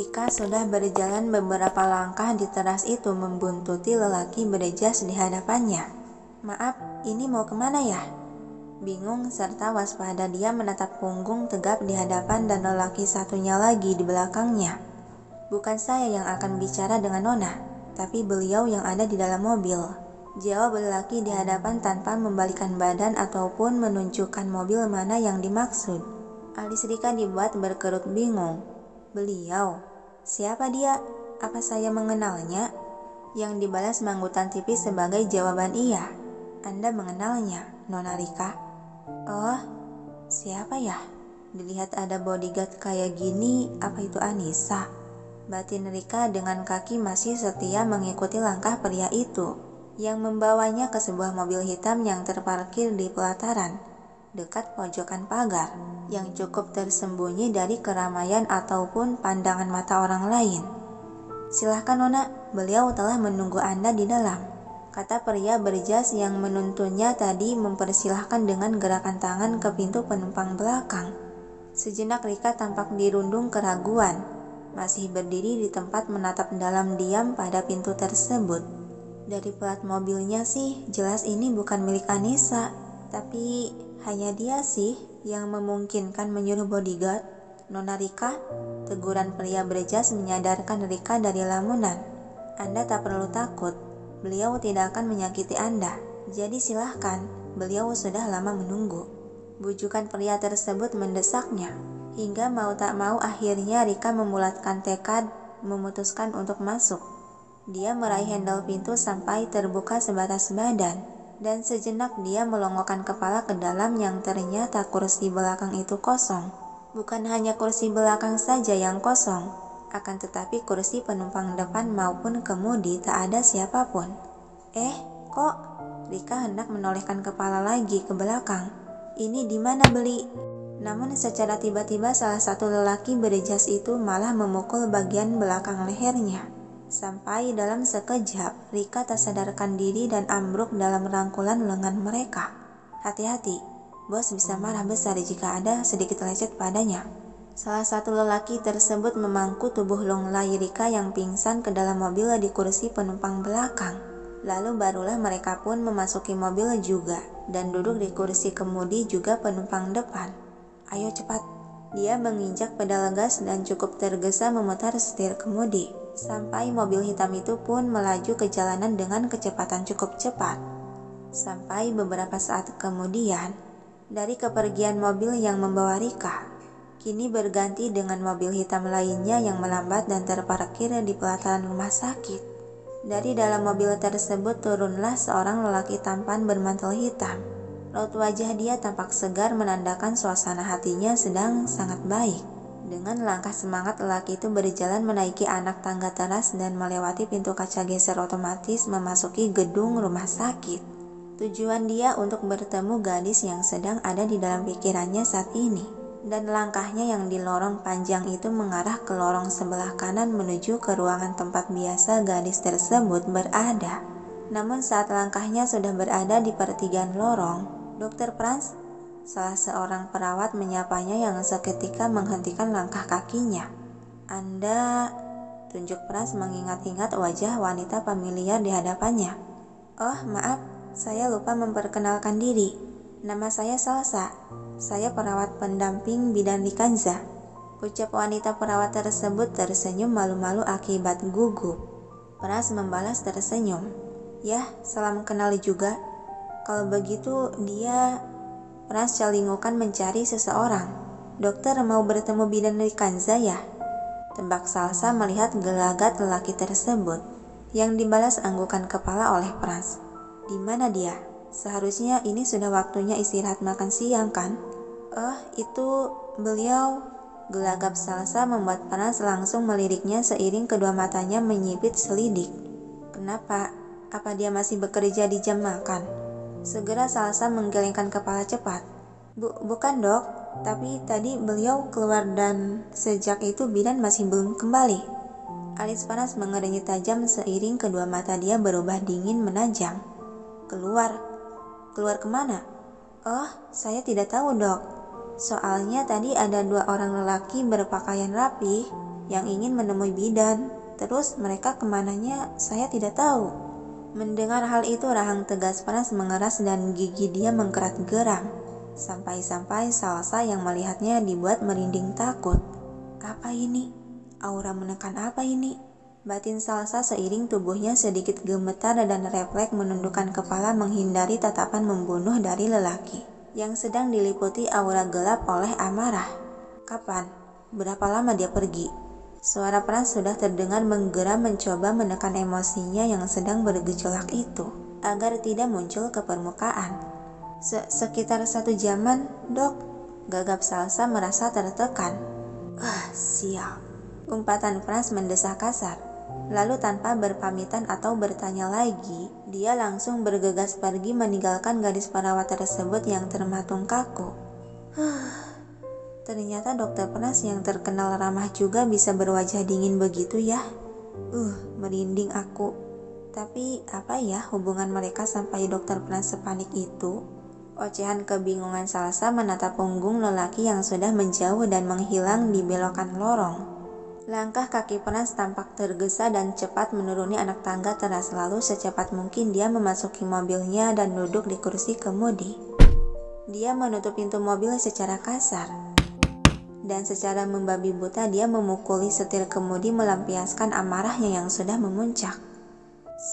Rika sudah berjalan beberapa langkah di teras itu membuntuti lelaki berjas di hadapannya. "Maaf, ini mau kemana ya?" Bingung serta waspada dia menatap punggung tegap di hadapan dan lelaki satunya lagi di belakangnya. "Bukan saya yang akan bicara dengan Nona, tapi beliau yang ada di dalam mobil," jawab lelaki di hadapan tanpa membalikkan badan ataupun menunjukkan mobil mana yang dimaksud. Alis Rika dibuat berkerut bingung. "Beliau? Siapa dia? Apa saya mengenalnya?" Yang dibalas manggutan tipis sebagai jawaban iya. "Anda mengenalnya, Nona Rika?" "Oh, siapa ya? Dilihat ada bodyguard kayak gini, apa itu Anissa?" Batin Rika dengan kaki masih setia mengikuti langkah pria itu, yang membawanya ke sebuah mobil hitam yang terparkir di pelataran, dekat pojokan pagar, yang cukup tersembunyi dari keramaian ataupun pandangan mata orang lain. "Silahkan Nona, beliau telah menunggu Anda di dalam," kata pria berjas yang menuntunnya tadi mempersilahkan dengan gerakan tangan ke pintu penumpang belakang. Sejenak Rika tampak dirundung keraguan, masih berdiri di tempat menatap dalam diam pada pintu tersebut. Dari plat mobilnya sih jelas ini bukan milik Anissa, tapi hanya dia sih yang memungkinkan menyuruh bodyguard. "Nona Rika," teguran pria berjas menyadarkan Rika dari lamunan. "Anda tak perlu takut, beliau tidak akan menyakiti Anda, jadi silahkan, beliau sudah lama menunggu." Bujukan pria tersebut mendesaknya, hingga mau tak mau akhirnya Rika membulatkan tekad, memutuskan untuk masuk. Dia meraih handle pintu sampai terbuka sebatas badan, dan sejenak dia melongokkan kepala ke dalam yang ternyata kursi belakang itu kosong. Bukan hanya kursi belakang saja yang kosong, akan tetapi kursi penumpang depan maupun kemudi tak ada siapapun. Kok?" Rika hendak menolehkan kepala lagi ke belakang. "Ini di mana beli?" Namun secara tiba-tiba salah satu lelaki berjas itu malah memukul bagian belakang lehernya. Sampai dalam sekejap, Rika tak sadarkan diri dan ambruk dalam rangkulan lengan mereka. "Hati-hati, bos bisa marah besar jika ada sedikit lecet padanya." Salah satu lelaki tersebut memangku tubuh Longlai Rika yang pingsan ke dalam mobil di kursi penumpang belakang. Lalu barulah mereka pun memasuki mobil juga, dan duduk di kursi kemudi juga penumpang depan. "Ayo cepat." Dia menginjak pedal gas dan cukup tergesa memutar setir kemudi, sampai mobil hitam itu pun melaju ke jalanan dengan kecepatan cukup cepat. Sampai beberapa saat kemudian, dari kepergian mobil yang membawa Rika, kini berganti dengan mobil hitam lainnya yang melambat dan terparkir di pelataran rumah sakit. Dari dalam mobil tersebut turunlah seorang lelaki tampan bermantel hitam. Raut wajah dia tampak segar menandakan suasana hatinya sedang sangat baik. Dengan langkah semangat lelaki itu berjalan menaiki anak tangga teras dan melewati pintu kaca geser otomatis memasuki gedung rumah sakit. Tujuan dia untuk bertemu gadis yang sedang ada di dalam pikirannya saat ini. Dan langkahnya yang di lorong panjang itu mengarah ke lorong sebelah kanan menuju ke ruangan tempat biasa gadis tersebut berada. Namun saat langkahnya sudah berada di pertigaan lorong, "Dokter Franz?" salah seorang perawat menyapanya yang seketika menghentikan langkah kakinya. "Anda?" tunjuk Franz mengingat-ingat wajah wanita familiar di hadapannya. "Oh, maaf, saya lupa memperkenalkan diri. Nama saya Salsa. Saya perawat pendamping bidan Likanza," ucap wanita perawat tersebut tersenyum malu-malu akibat gugup. Franz membalas tersenyum. "Yah, salam kenal juga. Kalau begitu dia..." Franz celingukan mencari seseorang. "Dokter mau bertemu bidan Likanza ya?" tebak Salsa melihat gelagat lelaki tersebut, yang dibalas anggukan kepala oleh Franz. "Di mana dia? Seharusnya ini sudah waktunya istirahat makan siang kan?" "Oh, itu beliau..." Gelagap Salsa membuat Franz langsung meliriknya seiring kedua matanya menyipit selidik. "Kenapa? Apa dia masih bekerja di jam makan?" Segera Salsa menggelengkan kepala cepat. Bukan dok, tapi tadi beliau keluar dan sejak itu bidan masih belum kembali." Alis Franz mengernyit tajam seiring kedua mata dia berubah dingin menajam. "Keluar? Keluar kemana?" "Oh, saya tidak tahu dok. Soalnya tadi ada 2 orang lelaki berpakaian rapi yang ingin menemui bidan. Terus mereka kemananya saya tidak tahu. Mendengar hal itu rahang tegas Frans mengeras dan gigi dia mengkerat geram. Sampai-sampai Salsa yang melihatnya dibuat merinding takut. Apa ini? Aura menekan apa ini? Batin Salsa seiring tubuhnya sedikit gemetar dan refleks menundukkan kepala menghindari tatapan membunuh dari lelaki yang sedang diliputi aura gelap oleh amarah. Kapan? Berapa lama dia pergi? Suara Frans sudah terdengar menggeram mencoba menekan emosinya yang sedang bergejolak itu agar tidak muncul ke permukaan. Sekitar 1 jaman, Dok. Gagap Salsa merasa tertekan. Sial. Umpatan Frans mendesah kasar. Lalu tanpa berpamitan atau bertanya lagi, dia langsung bergegas pergi meninggalkan gadis perawat tersebut yang termatung kaku. Ternyata dokter Frans yang terkenal ramah juga bisa berwajah dingin begitu ya. Merinding aku. Tapi apa ya hubungan mereka sampai dokter Frans sepanik itu? Ocehan kebingungan Salsa menatap punggung lelaki yang sudah menjauh dan menghilang di belokan lorong. Langkah kaki Frans tampak tergesa dan cepat menuruni anak tangga teras, lalu secepat mungkin dia memasuki mobilnya dan duduk di kursi kemudi. Dia menutup pintu mobil secara kasar. Dan secara membabi buta dia memukuli setir kemudi melampiaskan amarahnya yang sudah memuncak.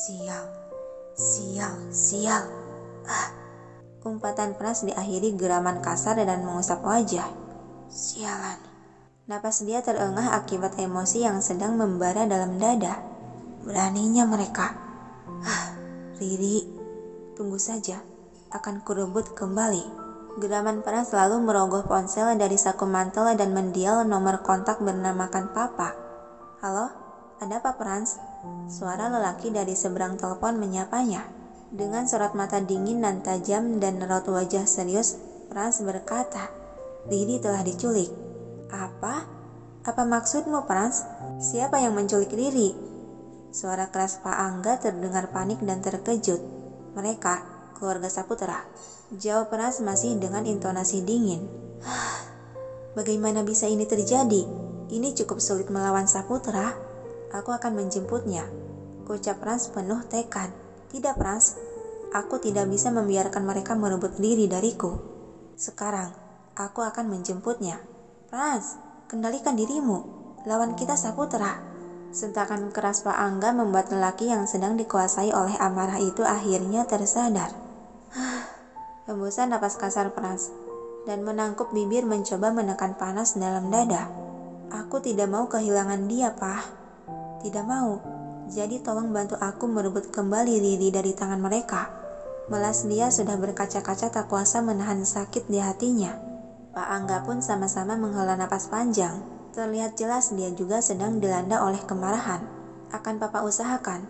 Sial. Umpatan Frans diakhiri geraman kasar dan mengusap wajah. Sialan. Napas dia terengah akibat emosi yang sedang membara dalam dada. Beraninya mereka. Riri, tunggu saja. Akan kurebut kembali. Geraman Frans lalu merogoh ponsel dari saku mantel dan mendial nomor kontak bernamakan Papa. Halo, ada apa Frans? Suara lelaki dari seberang telepon menyapanya. Dengan sorot mata dingin dan tajam dan raut wajah serius, Frans berkata, Riri telah diculik. Apa? Apa maksudmu Frans? Siapa yang menculik Riri? Suara keras Pak Angga terdengar panik dan terkejut. Mereka, keluarga Saputra. Jawab Frans masih dengan intonasi dingin. Bagaimana bisa ini terjadi? Ini cukup sulit melawan Saputra. Aku akan menjemputnya. Ucap Frans penuh tekad. Tidak Frans, aku tidak bisa membiarkan mereka merebut diri dariku. Sekarang, aku akan menjemputnya. Frans, kendalikan dirimu. Lawan kita Saputra. Sentakan keras Pak Angga membuat lelaki yang sedang dikuasai oleh amarah itu akhirnya tersadar. Hembusan napas kasar Frans dan menangkup bibir mencoba menekan panas dalam dada. Aku tidak mau kehilangan dia, Pak. Tidak mau. Jadi tolong bantu aku merebut kembali Riri dari tangan mereka. Melas dia sudah berkaca-kaca tak kuasa menahan sakit di hatinya. Pak Angga pun sama-sama menghela napas panjang. Terlihat jelas dia juga sedang dilanda oleh kemarahan. Akan Papa usahakan.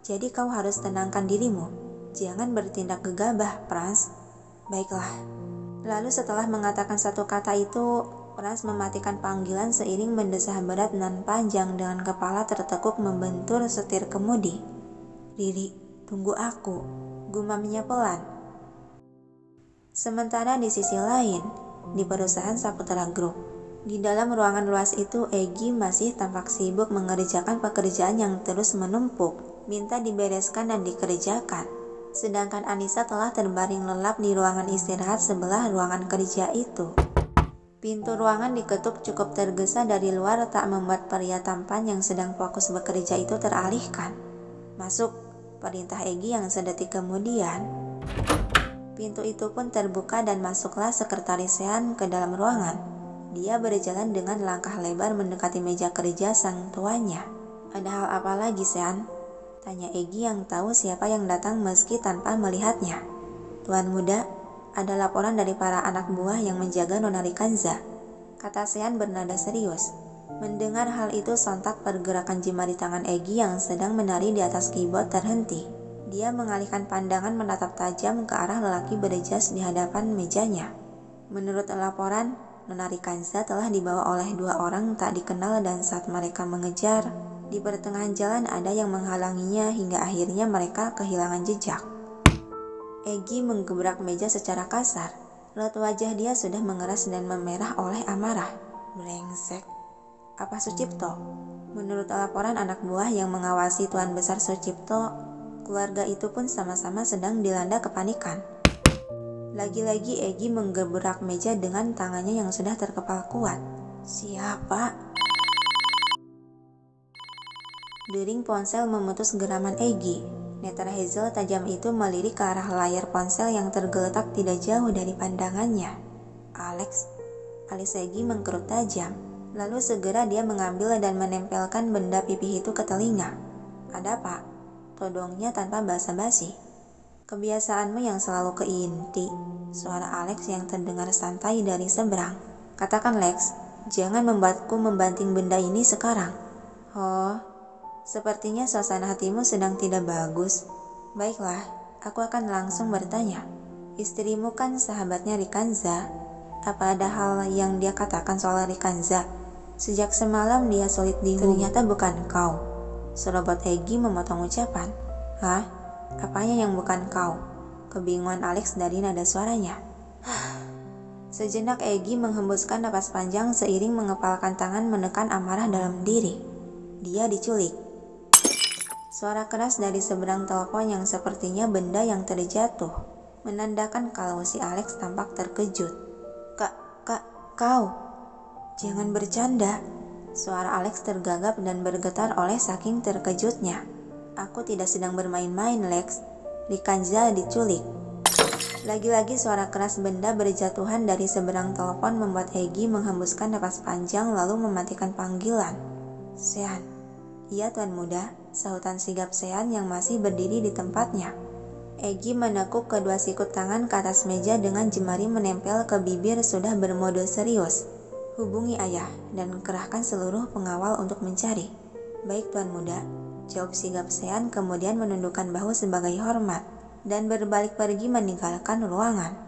Jadi kau harus tenangkan dirimu. Jangan bertindak gegabah, Frans. Baiklah. Lalu setelah mengatakan satu kata itu, Frans mematikan panggilan seiring mendesah berat dan panjang dengan kepala tertekuk membentur setir kemudi. Riri, tunggu aku, gumamnya pelan. Sementara di sisi lain, di perusahaan Saputra Group, di dalam ruangan luas itu Egy masih tampak sibuk mengerjakan pekerjaan yang terus menumpuk, minta dibereskan dan dikerjakan. Sedangkan Anissa telah terbaring lelap di ruangan istirahat sebelah ruangan kerja itu. Pintu ruangan diketuk cukup tergesa dari luar tak membuat pria tampan yang sedang fokus bekerja itu teralihkan. Masuk, perintah Egy yang sedetik kemudian. Pintu itu pun terbuka dan masuklah sekretaris Sean ke dalam ruangan. Dia berjalan dengan langkah lebar mendekati meja kerja sang tuanya. Ada hal apa lagi, Sean? Tanya Egy yang tahu siapa yang datang meski tanpa melihatnya. Tuan muda, ada laporan dari para anak buah yang menjaga Nona Rikanza, kata Sean bernada serius. Mendengar hal itu sontak pergerakan jemari tangan Egy yang sedang menari di atas keyboard terhenti. Dia mengalihkan pandangan menatap tajam ke arah lelaki berjas di hadapan mejanya. Menurut laporan, Nona Rikanza telah dibawa oleh 2 orang tak dikenal dan saat mereka mengejar, di pertengahan jalan ada yang menghalanginya hingga akhirnya mereka kehilangan jejak. Egy menggebrak meja secara kasar. Raut wajah dia sudah mengeras dan memerah oleh amarah. Brengsek. Apa Sucipto? Menurut laporan anak buah yang mengawasi Tuan Besar Sucipto, keluarga itu pun sama-sama sedang dilanda kepanikan. Lagi-lagi Egi menggebrak meja dengan tangannya yang sudah terkepal kuat. Siapa? Dering ponsel memutus geraman Egi. Netra Hazel tajam itu melirik ke arah layar ponsel yang tergeletak tidak jauh dari pandangannya. Alex, alis Egi mengkerut tajam. Lalu segera dia mengambil dan menempelkan benda pipih itu ke telinga. Ada apa? Todongnya tanpa basa-basi. Kebiasaanmu yang selalu keinti, suara Alex yang terdengar santai dari seberang. Katakan Lex, jangan membuatku membanting benda ini sekarang. Oh, sepertinya suasana hatimu sedang tidak bagus. Baiklah, aku akan langsung bertanya. Istrimu kan sahabatnya Rikanza. Apa ada hal yang dia katakan soal Rikanza? Sejak semalam dia sulit dihubungi. Ternyata bukan kau. Serobot Egi memotong ucapan. Hah? Apanya yang bukan kau? Kebingungan Alex dari nada suaranya. Sejenak Egi menghembuskan napas panjang seiring mengepalkan tangan menekan amarah dalam diri. Dia diculik. Suara keras dari seberang telepon yang sepertinya benda yang terjatuh, menandakan kalau si Alex tampak terkejut. Kau? Jangan bercanda. Suara Alex tergagap dan bergetar oleh saking terkejutnya. Aku tidak sedang bermain-main, Lex. Rikanza diculik. Lagi-lagi suara keras benda berjatuhan dari seberang telepon membuat Egi menghembuskan napas panjang lalu mematikan panggilan. Sean. Iya, Tuan Muda, sahutan sigap Sean yang masih berdiri di tempatnya. Egi menekuk kedua sikut tangan ke atas meja dengan jemari menempel ke bibir sudah bermode serius. Hubungi ayah dan kerahkan seluruh pengawal untuk mencari. Baik, Tuan Muda. Jawab sigap Sean kemudian menundukkan bahu sebagai hormat dan berbalik pergi meninggalkan ruangan.